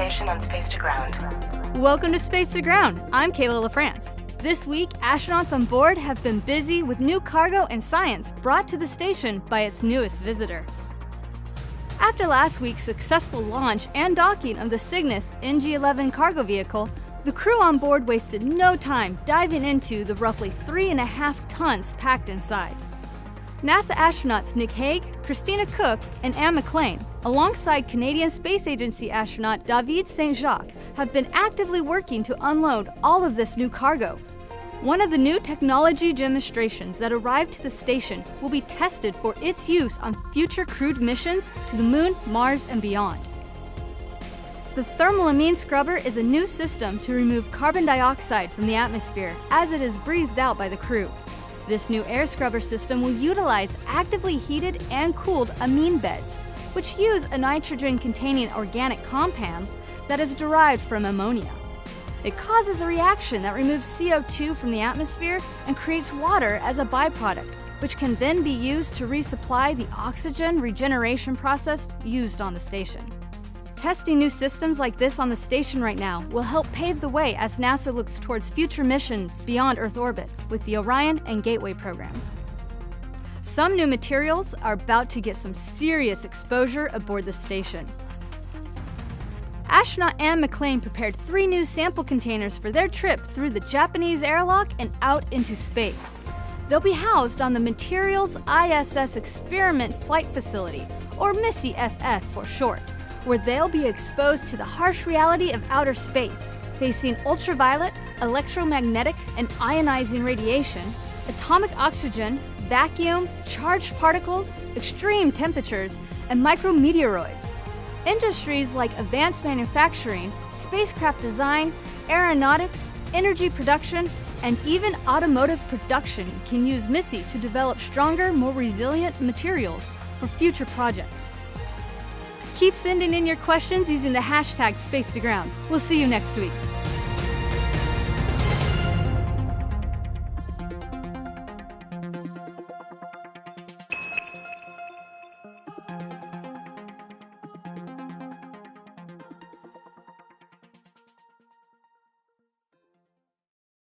station on Space to Ground. Welcome to Space to Ground. I'm Kayla LaFrance. This week, astronauts on board have been busy with new cargo and science brought to the station by its newest visitor. After last week's successful launch and docking of the Cygnus NG-11 cargo vehicle, the crew on board wasted no time diving into the roughly 3.5 tons packed inside. NASA astronauts Nick Hague, Christina Cook, and Anne McClain, alongside Canadian Space Agency astronaut David Saint-Jacques, have been actively working to unload all of this new cargo. One of the new technology demonstrations that arrived to the station will be tested for its use on future crewed missions to the Moon, Mars, and beyond. The thermal amine scrubber is a new system to remove carbon dioxide from the atmosphere as it is breathed out by the crew. This new air scrubber system will utilize actively heated and cooled amine beds, which use a nitrogen-containing organic compound that is derived from ammonia. It causes a reaction that removes CO2 from the atmosphere and creates water as a byproduct, which can then be used to resupply the oxygen regeneration process used on the station. Testing new systems like this on the station right now will help pave the way as NASA looks towards future missions beyond Earth orbit with the Orion and Gateway programs. Some new materials are about to get some serious exposure aboard the station. Astronaut Anne McClain prepared 3 new sample containers for their trip through the Japanese airlock and out into space. They'll be housed on the Materials ISS Experiment Flight Facility, or MISSY-FF for short, where they'll be exposed to the harsh reality of outer space, facing ultraviolet, electromagnetic, and ionizing radiation, atomic oxygen, vacuum, charged particles, extreme temperatures, and micrometeoroids. Industries like advanced manufacturing, spacecraft design, aeronautics, energy production, and even automotive production can use MISSY to develop stronger, more resilient materials for future projects. Keep sending in your questions using the hashtag #SpaceToGround. We'll see you next week.